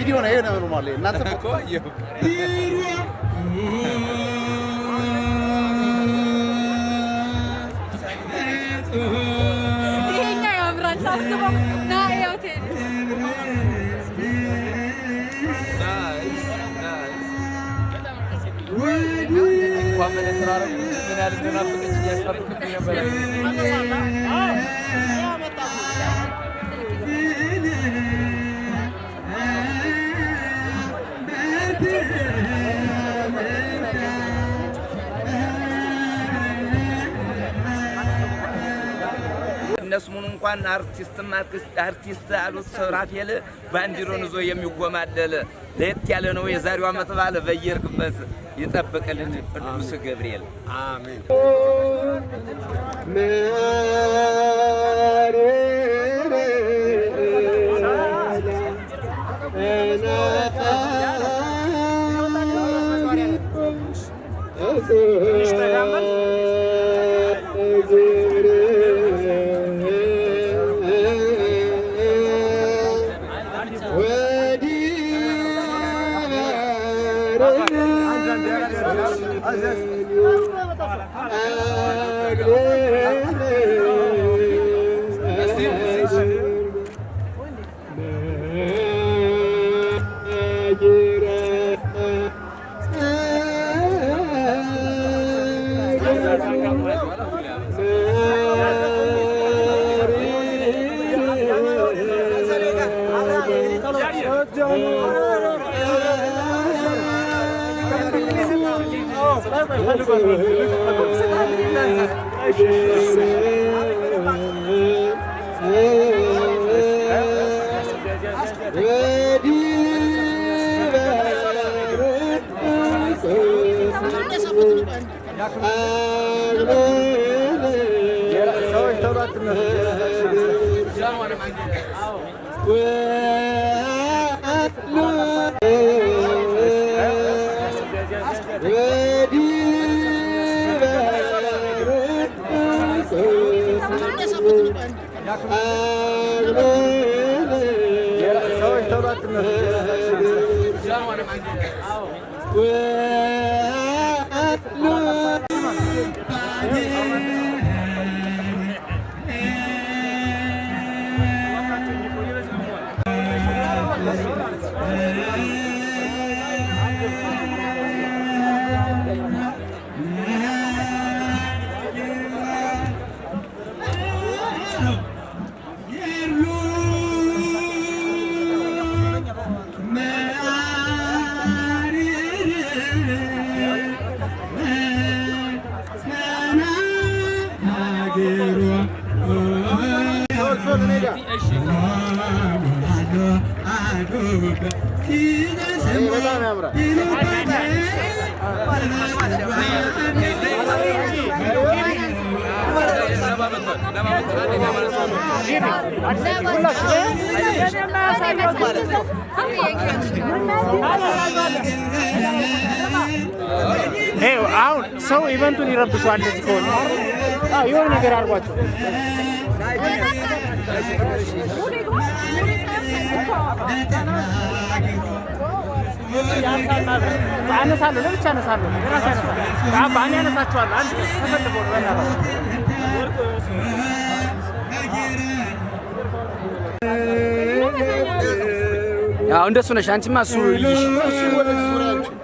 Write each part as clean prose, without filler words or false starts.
ቪዲዮ ነው የሆነ ኖርማል እናንተ እኮ ይሄኛ ያምራል ሳስበው ና ሆቴል እነሱን እንኳን አርቲስት አሉት ሰራፊል ባንዲሮን ይዞ የሚጎማለል ለየት ያለ ነው። የዛሬው ዓመት በዓል በየርክበት ይጠብቅልን ቅዱስ ገብርኤል አሜን። አሁን ሰው ኢቨንቱን ይረብሻል እዚህ ከሆነ የሆነ ነገር አድርጓቸው አነሳለሁ ለብቻ አነሳለሁ ለራሴ አነሳለሁ ባኔ አነሳቸዋለሁ አንድ ተፈልጎ ነው ያው እንደሱ ነሽ አንቺማ እሱ ወደ ዙሪያችሁ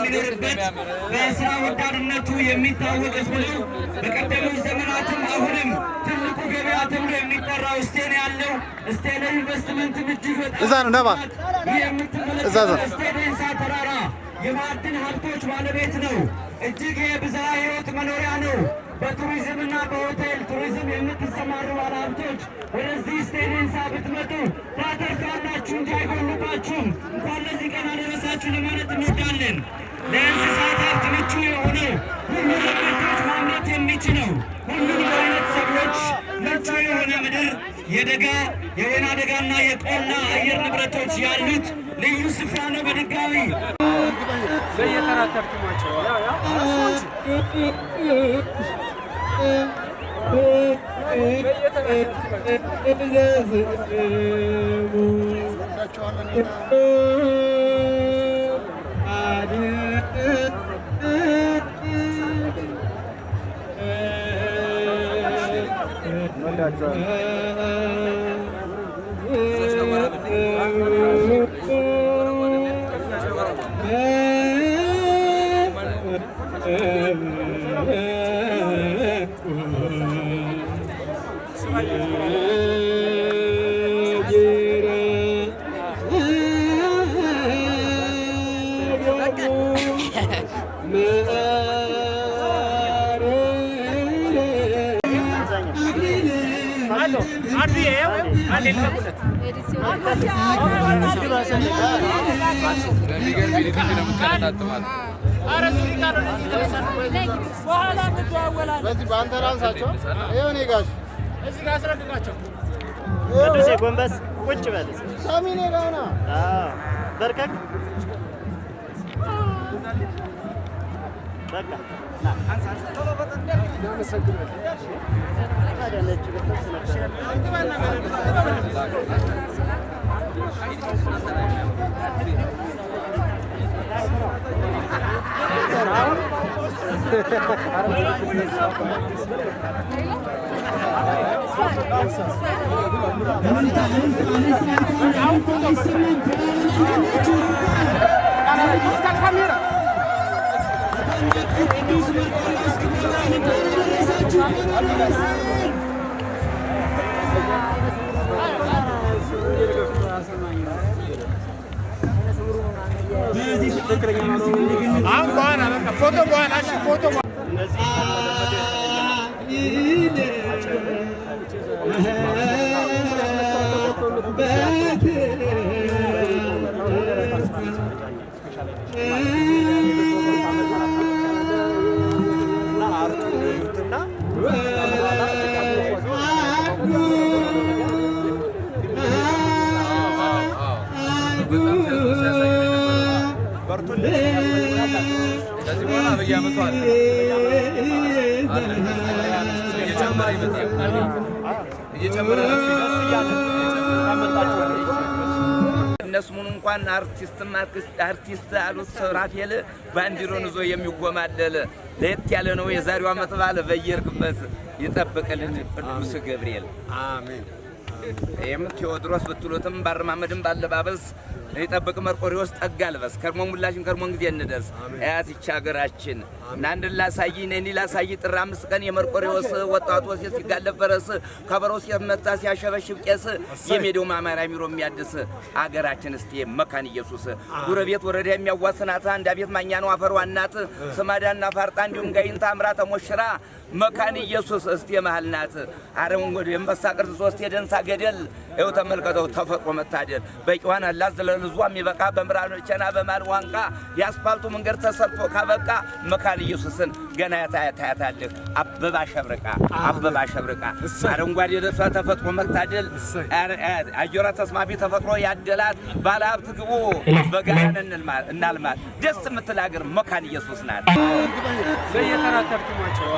የሚኖርበት በስራ ወዳድነቱ የሚታወቅ ህዝብ ነው። በቀደሙት ዘመናትም አሁንም ትልቁ ገበያ ተብሎ የሚጠራው እስቴ ነው ያለው። እስቴ ለኢንቨስትመንት እጅግ በጣም የምትመለከተው እስቴ ዴንሳ ተራራ የማዕድን ሀብቶች ባለቤት ነው። እጅግ የብዝሃ ህይወት መኖሪያ ነው። በቱሪዝምና በሆቴል ቱሪዝም የምትሰማሩ ባለሀብቶች ወደዚህ እስቴ ዴንሳ ብትመጡ ታተርፋላችሁ እንጂ አይጎልባችሁም። እንኳን ለዚህ ቀን አደረሳችሁ ለማለት እንወዳለን። ለእንስሳት ሀብት ምቹ የሆነው ሁሉንም ምርቶች ማምረት የሚችለው ሁሉንም አይነት ሰብሎች ምቹ የሆነ ምድር የደጋ የወይና ደጋና የቆላ አየር ንብረቶች ያሉት ልዩ ስፍራ ነው። በድጋሚ ቅዱሴ ጎንበስ ቁጭ በል ሳሚኔ ጋና በርከክ በቃ እነሱን እንኳን አርቲስት አሉት ራፌል ባንዲሮን ይዞ የሚጎማለል ለየት ያለ ነው። የዛሬው ዓመት በዓል በየርክበት ይጠብቅልን ቅዱስ ገብርኤል አሜን። ይሄም ቴዎድሮስ ብትሉትም ባረማመድም ባለባበስ ይጠብቅ መርቆሪዎስ ጠጋ ልበስ ከርሞ ሙላሽን ከርሞን ጊዜ እንደርስ አያት ይቻ ሀገራችን እናንድ ላሳይ ነኒ ላሳይ ጥር 5 ቀን የመርቆሪዎስ ወጣቱ ወሴት ሲጋለፍ ፈረስ ከበሮ ሲመታ ሲያሸበሽብ ቄስ የሜዳው ማማራ ሚሮ የሚያድስ አገራችን እስቲ መካን ኢየሱስ ጉረቤት ወረዳ የሚያዋስናት አንድ አቤት ማኛ ነው አፈሯ እናት ሰማዳና ፋርጣ እንዲሁም ጋይንታ አምራ ተሞሽራ መካን ኢየሱስ እስቲ መሃልናት አረንጎድ የምበሳ ቅርጽ ሶስት የደንሳ ገደል ይው ተመልከተው ተፈጥሮ መታደል በቂዋን አላዝ ለልዟ የሚበቃ በምራኖ ቸና በማል ዋንቃ ያስፋልቱ መንገድ ተሰርቶ ካበቃ መካን ኢየሱስን ገና ታያታለህ አበባ ሸብርቃ አረንጓዴ ደፋ ተፈጥሮ መታደል አጆራ ተስማሚ ተፈጥሮ ያደላት ባለሀብት ግቡ በጋን እናልማት ደስ የምትል አገር መካን ኢየሱስ ናት። በየተራተርኩማቸው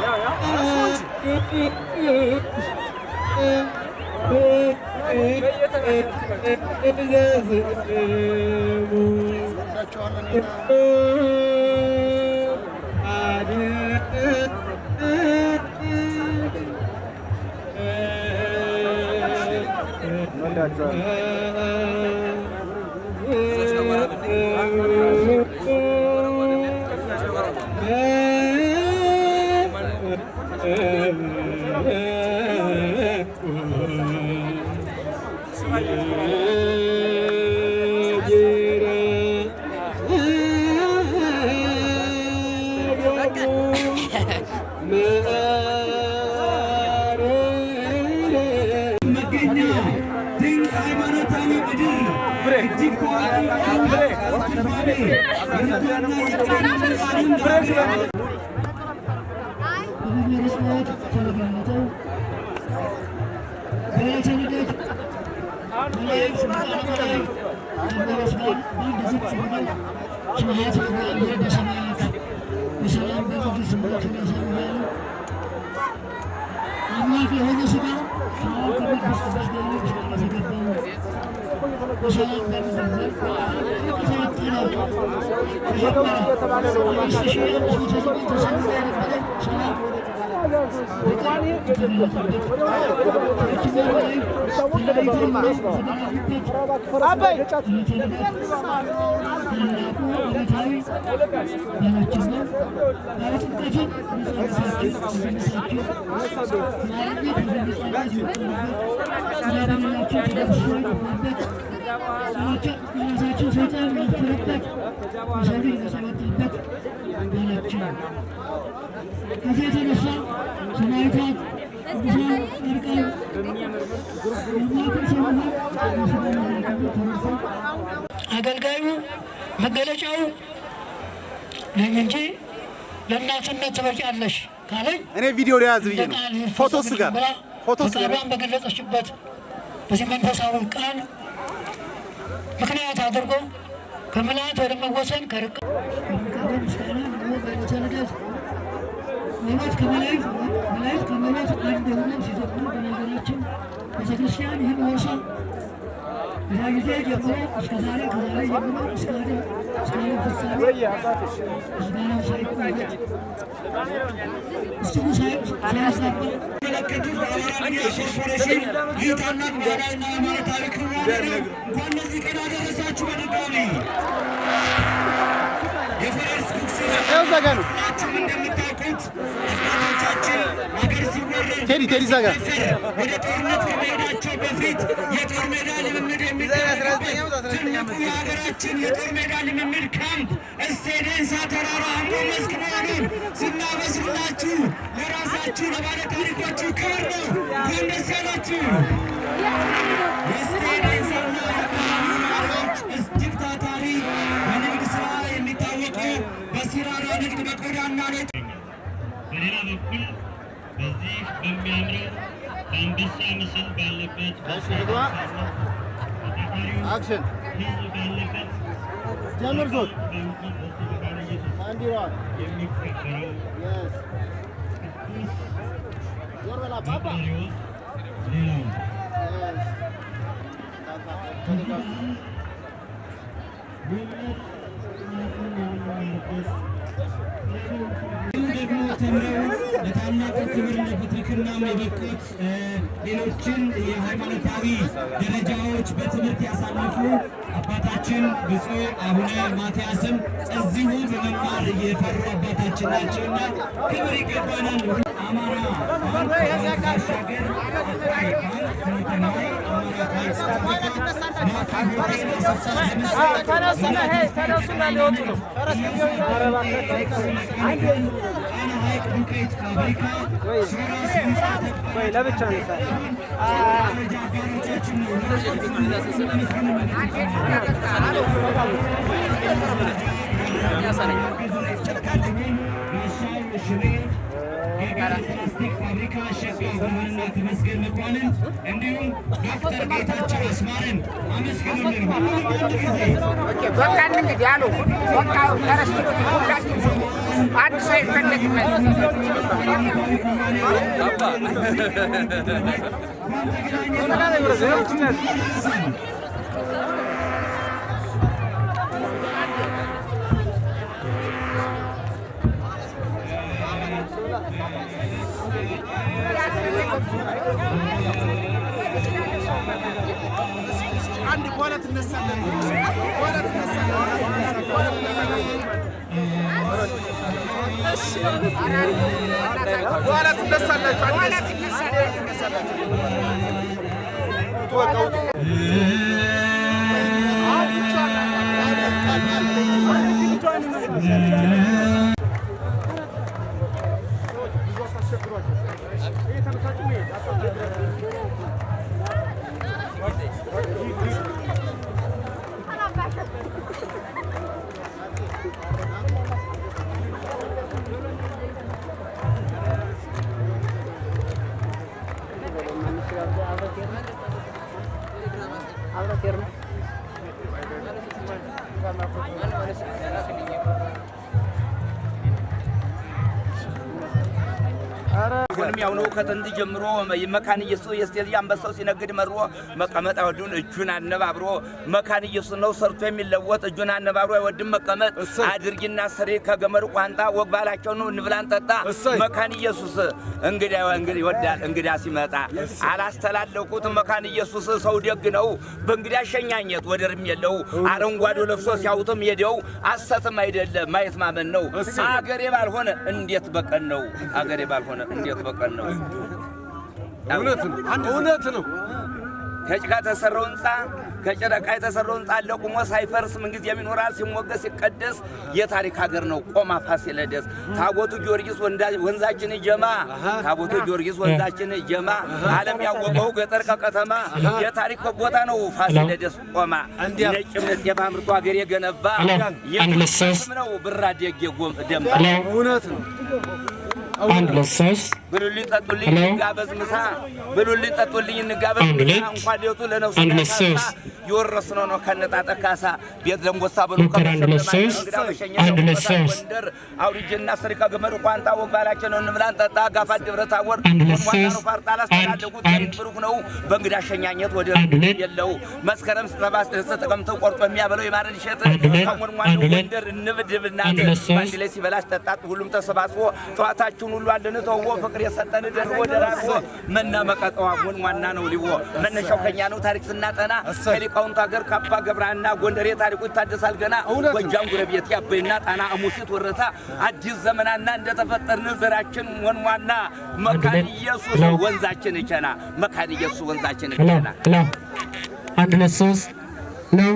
That's መገኛ ድንቅ ሃይማኖታዊ ምድር እጅግ አገልጋዩ መገለጫው ነኝ እንጂ ለእናትነት ትበቂያለሽ ካለኝ እኔ ቪዲዮ ሊያዝ ብዬ ነው። ፎቶስ ጋር በገለጸችበት በዚህ መንፈሳዊ ቃል ምክንያት አድርጎ ከመላእክት ወደ መወሰን ከርቀት ምስጋና በለተልደት መላእክት ከመላእክት አንድ የሆነው ሲዘምሩ በነገራችን ቤተክርስቲያን ይህን ወርሳ ያ ጊዜ ጀምሮ እስከ ዛሬ ከዛሬ ጀምሮ እስከ ዓለም ፍጻሜ ምስጋናው ሳይቋረጥ እሱ ሳያሳባ መለከቱት በአማርኛ ኮርፖሬሽን ይህ ታላቅ ባህላዊና ሃይማኖታዊ ክብረ እንኳን ለዚህ ቀን አደረሳችሁ። በድጋሚ የፈረስ ጉግስ ሁላችሁም እንደምታውቁት አባቶቻችን ሀገር ሲወረድ ቴዲ ዛጋ ወደ ጦርነት ከመሄዳቸው በፊት የጦር ሜዳ ልምምድ የሚደረግበት ትልቁ የሀገራችን የጦር ሜዳ ልምምድ ካምፕ እስቴ ዴንሳ ተራራ አምቦ መስክ መሆኑን ስናበስሩላችሁ ለራሳችሁ ለባለ ታሪኮቹ ክብር ነው። እንኳን ደስ ያላችሁ። የእስቴ ዴንሳና የአካባቢው ነዋሪዎች እጅግ ታታሪ በንግድ ስራ የሚታወቁ በሲራራ ንግድ በቆዳና ላይ በሌላ በኩል በዚህ በሚያምረው በአንበሳ ምስል ባለበት አክሽን ህዝብ ባለበት ጀምር ዞት የሚከበረው ሌላው ደግሞ ተምረው ለታላቅ ክብር ለፕትርክናም የበቁት ሌሎችን የሃይማኖታዊ ደረጃዎች በትምህርት ያሳለፉ አባታችን ብፁዕ አቡነ ማትያስም እዚሁ በመማር የፈሩ አባታችን ናቸውና ክብር ይገባናል። አማራ ባሻገር ፕላስቲክ ፋብሪካ ሸጋ ብርሃንና ተመስገን መኳንን እንዲሁም ዶክተር ጌታቸው አስማረን አመስግኑልን። በቃ እንግዲህ አሉ በቃ ተረስቶት ሁላችን አንድ ሰው ይፈለግበት አንድ በኋላ ትነሳለህ። ሁሉም ያው ነው ከጥንት ጀምሮ መካን ኢየሱስ የስቴልያ አንበሳው ሲነግድ መሮ መቀመጥ አይወድም እጁን አነባብሮ መካን ኢየሱስ ነው ሰርቶ የሚለወጥ እጁን አነባብሮ አይወድም መቀመጥ አድርጊና ሰሪ ከገመድ ቋንጣ ወግ ባላቸው ነው እንብላን ጠጣ መካን ኢየሱስ እንግዳ ይወዳል እንግዳ ሲመጣ አላስተላለቁት መካን ኢየሱስ ሰው ደግ ነው በእንግዳ ሸኛኘት ወደርም የለው አረንጓዴ ለብሶ ሲያውትም ሄደው አሰትም አይደለም ማየት ማመን ነው አገሬ ባልሆነ እንዴት በቀን ነው አገሬ ባልሆነ እንዴት በቀን ነው እውነት ነው ከጭቃ ተሰራው ህንጻ ከጨረቃ የተሰራው ህንጻ ለቁሞ ሳይፈርስ ምን ጊዜ የሚኖራል ሲሞገስ ሲቀደስ የታሪክ ሀገር ነው ቆማ ፋሲለደስ ታቦቱ ጊዮርጊስ ወንዛችን ጀማ ታቦቱ ጊዮርጊስ ወንዛችን ጀማ ዓለም ያወቀው ገጠር ከከተማ የታሪክ ቦታ ነው ፋሲለደስ ቆማ ነጭ ምንት የባምርቱ ሀገር የገነባ የስም ነው ብራዴግ የጎም ደምባ እውነት ነው አንድ ለሶስ ብሉልኝ ጠጡልኝ እንጋበዝ ምሳ ብሉልኝ ጠጡልኝ እንጋበዝ ምሳ እንኳን ሌቱ ለነፍሱ የወረስነው ነው ከነጣጠካሳ ቤት ለምቦሳ ብሎ አንድ ለሶስ አውሪጅና ስሪካ ገመዱ ቋንጣ ወግባላቸው ነው እንብላን ጠጣ ጋፋት ደብረ ታቦር ወንዋናው ፋርጣላስ ተናደጉት ብሩክ ነው በእንግዳ ሸኛኘት ወደ የለው መስከረም ስለባስ ተቀምጠው ቆርጦ የሚያበለው የማረድ ሸት ከወንዋናው ወንደር እንብድብና ባንድ ላይ ሲበላሽ ጠጣጥ ሁሉም ተሰባስቦ ጨዋታችሁን ሁሉ አለን ተወው ፍቅር የሰጠን ደርቦ ደራርቦ መና መቀጣው ወንዋና ነው ሊቦ መነሻው ከኛ ነው ታሪክ ስናጠና ከሊቃውንት ሀገር ካባ ገብራና ጎንደር ታሪኩ ይታደሳል ገና ጎጃም ጉረቤት ያበይና ጣና አሙሲት ወረታ አዲስ ዘመናና እንደተፈጠርን ዘራችን ወንዋና መካን ኢየሱስ ወንዛችን እቸና መካን ኢየሱስ ወንዛችን እቸና አንድ ለሶስ ነው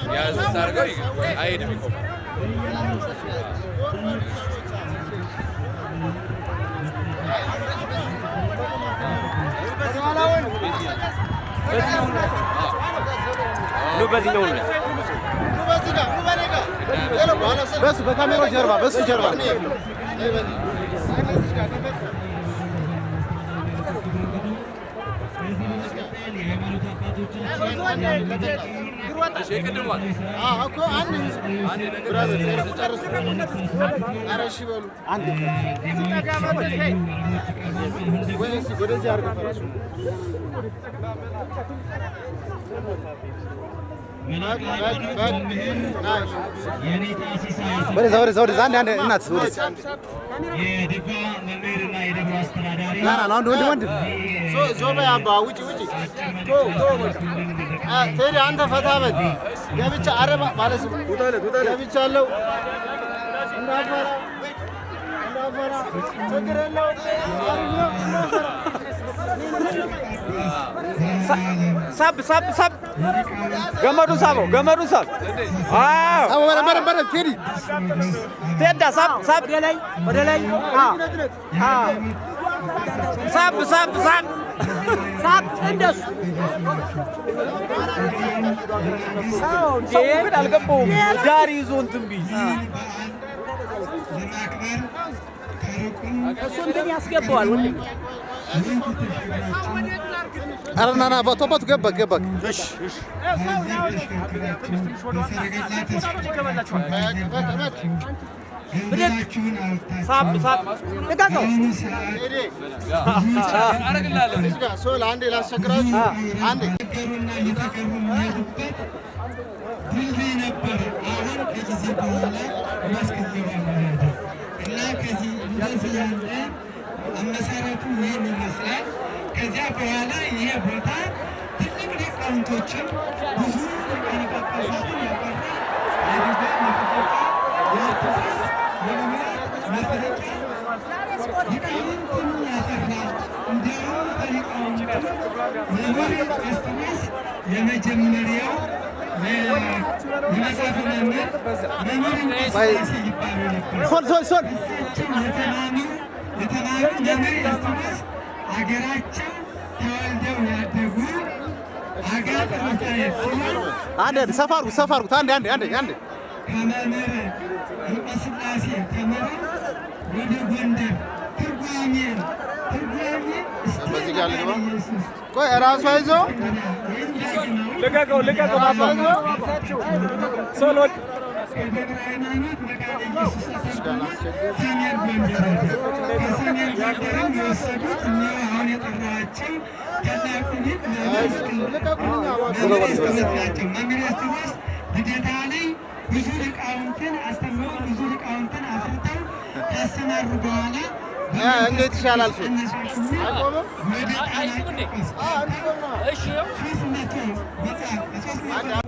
Ya sarga አይሄድ ቢቆም በሱ በካሜራው ጀርባ በሱ ጀርባ ወደዛ አንድ እናት ወደዛ የድጓ መምህርና የደብሩ አስተዳዳሪ ወንድ ዞባ ያባ ውጪ ቴዲ አንተ ፈታ በል ገብቻ አረባ ማለት ገብቻለሁ እንዳፈራ ችግር የለውም ሳብ ገመዱ ሳብ አዎ በረ ቴዲ ቴዳ ሳብ ወደ ላይ ሳብ እንደሱ ሰው ግን አልገባውም ዳር ይዞ እንትን ቢል እሱ እንትን ያስገባዋል ወንድም አረናና ባቶባት ገባ እሺ ገንዘባችሁን አውጥታችሁ በአሁኑ ሰዓት ሶል አንዴ ላስቸግራችሁ አንዴ ነገሩና እየተገሩ የሚሄዱበት ድልድይ ነበር። አሁን ከጊዜ በኋላ ማስገዘብ ያመሄደ እና ከዚህ እንደዚህ ያለ መሰረቱ ይህን ይመስላል። ከዚያ በኋላ ይሄ ቦታ ትልቅ ሊቃውንቶችን ብዙ ሊቃነ ጳጳሳትን ያፈራ የድጓ መፍለቂያ፣ የትውፊት የልማት መፍለቂያ ሊቃውንትን ያፈራ እንዲያውም ከሊቃውንቱ መምህር ኤስድሮስ የመጀመሪያው የመጽሐፈ መምህር መምህር እንቆስላሴ ይባሉ ነበር። እሳቸው የተማሩ መምህር ኤስድሮስ አገራቸው ተወልደው ያደጉ አጋር ሚካኤል ሲሆን አንዴ ሰፋ አድርጉት አንዴ ከመምህር እንቆስላሴ ተምረው ወደ ጎንደር ትርጓሜ በዚህ ጋር ልግባ። ቆይ እራሱ አይዞ ልቀቀው ራሱ አይዞ ሶሎ ደብረ ሃይማኖት መካነ ኢየሱስ ተሰብስበው ሰሜን ጎንደር ከሰሜን ጎንደርም የወሰዱት እኒሁ አሁን የጠራኋቸው ታላቁ ሊቅ መምህር ኤስድሮስ ናቸው። መምህር ኤስድሮስ ልደታ ላይ ብዙ ሊቃውንትን አስተምረው ብዙ ሊቃውንትን አፍርተው ካሰማሩ በኋላ እንዴት ይሻላል? ወደ ጣና ቂርቆስ 300 መጽሐፍ 300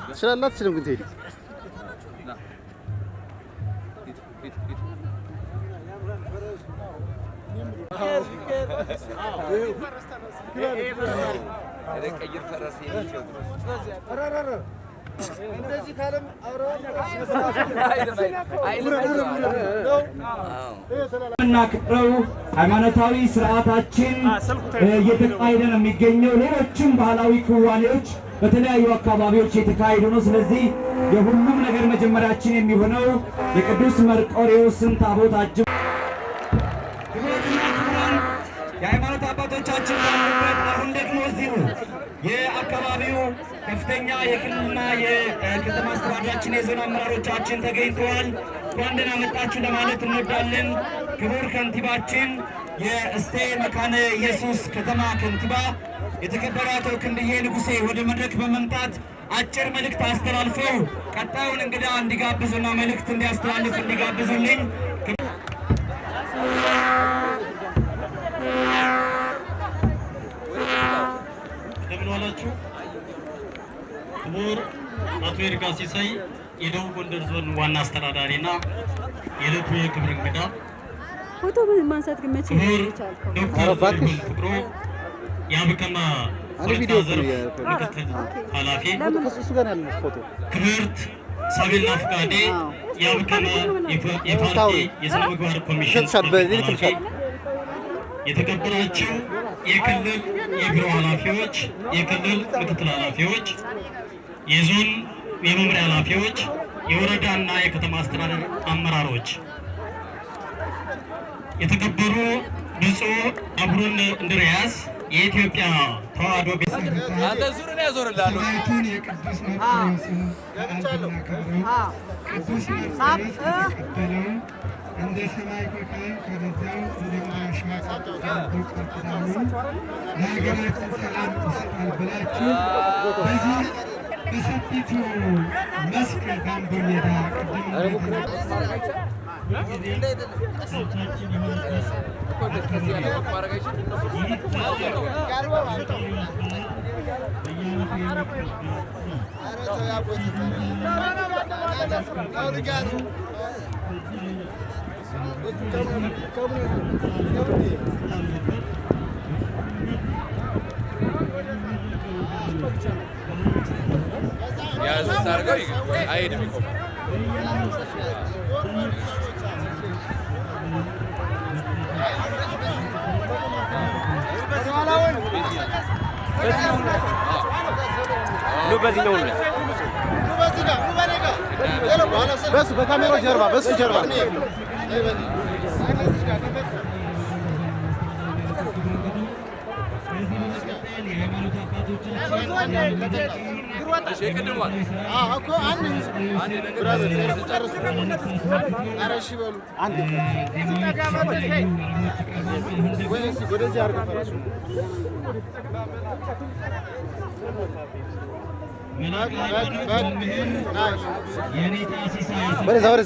ትችላለህ አትችልም? ግን ትሄድ ቀይር ፈረስ እንደዚህ ካለም እናክብረው። ሃይማኖታዊ ስርዓታችን እየተካሄደ ነው የሚገኘው። ሌሎችም ባህላዊ ክዋኔዎች በተለያዩ አካባቢዎች የተካሄዱ ነው። ስለዚህ የሁሉም ነገር መጀመሪያችን የሚሆነው የቅዱስ መርቆሬዎስን ታቦት አጅበን የሃይማኖት አባቶቻችን ባሉበት አሁን ደግሞ እዚሁ የአካባቢው ከፍተኛ የክልልና የከተማ አስተዳደራችን የዞን አመራሮቻችን ተገኝተዋል። እንኳን ደህና መጣችሁ ለማለት እንወዳለን። ክቡር ከንቲባችን፣ የእስቴ መካነ ኢየሱስ ከተማ ከንቲባ የተከበሩ አቶ ክንድዬ ንጉሴ ወደ መድረክ በመምጣት አጭር መልእክት አስተላልፈው ቀጣዩን እንግዳ እንዲጋብዙና መልእክት እንዲያስተላልፍ እንዲጋብዙልኝ እንደምን ዋላችሁ። ክቡር አቶ ይርጋ ሲሳይ የደቡብ ጎንደር ዞን ዋና አስተዳዳሪና የዕለቱ የክብር እንግዳ፣ ፎቶ ማንሳት ግን መቼ ይቻላል? ዶክተር ክብሮ የአብከማ ፖለቲካ ዘርፍ ምክትል ኃላፊ፣ ክብርት ሳቤላ ፍቃዴ የአብከማ የፓርቲ የሥነ ምግባር ኮሚሽን ኃላፊ፣ የተከበራችሁ የክልል የቢሮ ኃላፊዎች፣ የክልል ምክትል ኃላፊዎች፣ የዞን የመምሪያ ኃላፊዎች፣ የወረዳና የከተማ አስተዳደር አመራሮች፣ የተከበሩ ብፁዕ አቡነ እንድርያስ የኢትዮጵያ ተዋሕዶ ቤተክርስቲያን አንተ ዙርን ያዞርላሉ የቅዱስ መርቆሬዎስን በዓል ብናከብረው ቅዱስ መርቆሬዎስ የተቀበለው እንደ ሰማይ ኮከብ ከበዛው እንደ ምድር አሸዋ ቃል ኪዳኑን ለሀገራችን ሰላም ይሰጣል ብላችሁ በዚህ በሰፊቱ መስክ ባምቦ ሜዳ ቅድም ያዝ ታርገው አይሄድም ይቆማል። በሱ በካሜራው ጀርባ በሱ ጀርባ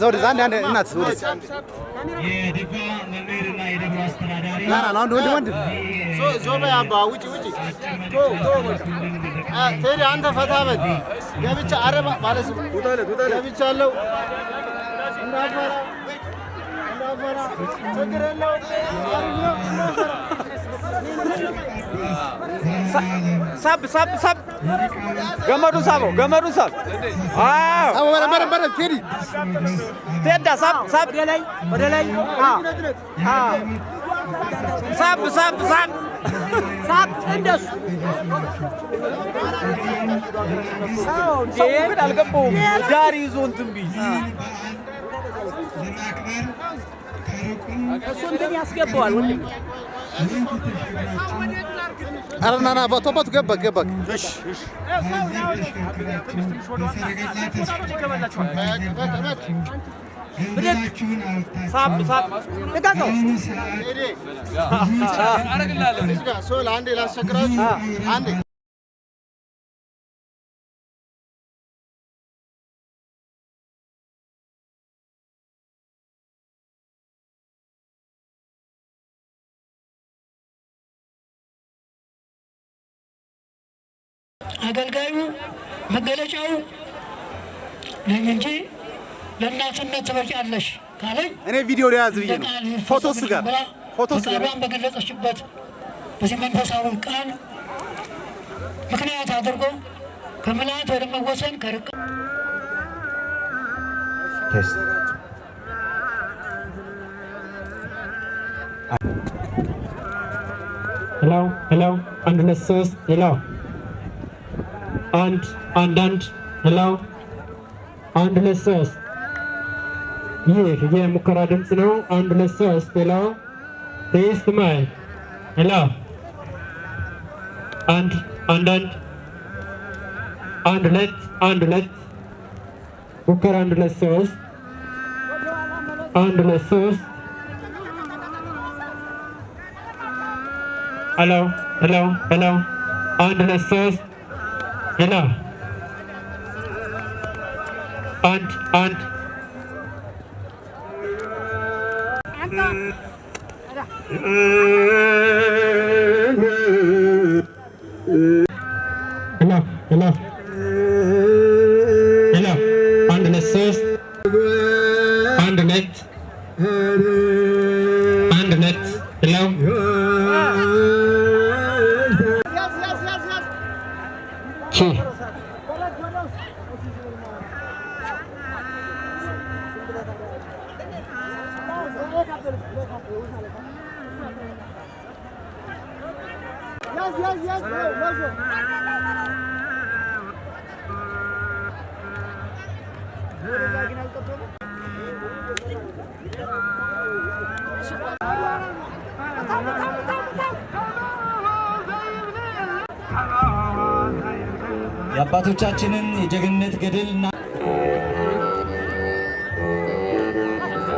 ወደዛ አንድ እናት የድጓ መምህርና የደብሩ አስተዳዳሪ ወንድ ዞባ አባ ውጪ ቴዲ አንተ ፈታ በል ገብቻ አረባ ማለት ገብቻለሁ እንዳፈራ ችግር የለውም ሳብ ገመዱን ሳበው አዎ በረ ቴዲ ቴዳ ሳብ ወደ ላይ ሳብ እንደሱ ሰው ግን አልገባውም ዳር ይዞ እንትን ቢል እሱ እንትን ያስገባዋል ወንድም አረናና ባቶባት ገባ እሺ ሳብ ልቀቀው ሶል አንዴ ላስቸግራችሁ አንዴ አገልጋዩ መገለጫው ነኝ እንጂ ለእናትነት ትበቂያለሽ ካለኝ እኔ ቪዲዮ ላይ ያዝ ብዬ ነው ፎቶስ ጋር በገለጸችበት በዚህ መንፈሳዊ ቃል ምክንያት አድርጎ ከምልአት ወደ መወሰን ከርቅ ሄሎ አንድ ሁለት ሶስት ሄሎ አንድ ሄሎ አንድ ሁለት ሶስት ይህ የሙከራ ድምፅ ነው። አንድ ሁለት ሶስት ሄሎ ቴስት ማይ ሄሎ አንድ ሁለት ሙከራ አንድ ሁለት ሶስት ሄሎ አንድ ሁለት ሶስት ሄሎ አንድ ሄሎ አንድ ሁለት ሶስት አንድ ሁለት ሄሎ የአባቶቻችንን የጀግንነት ገድልና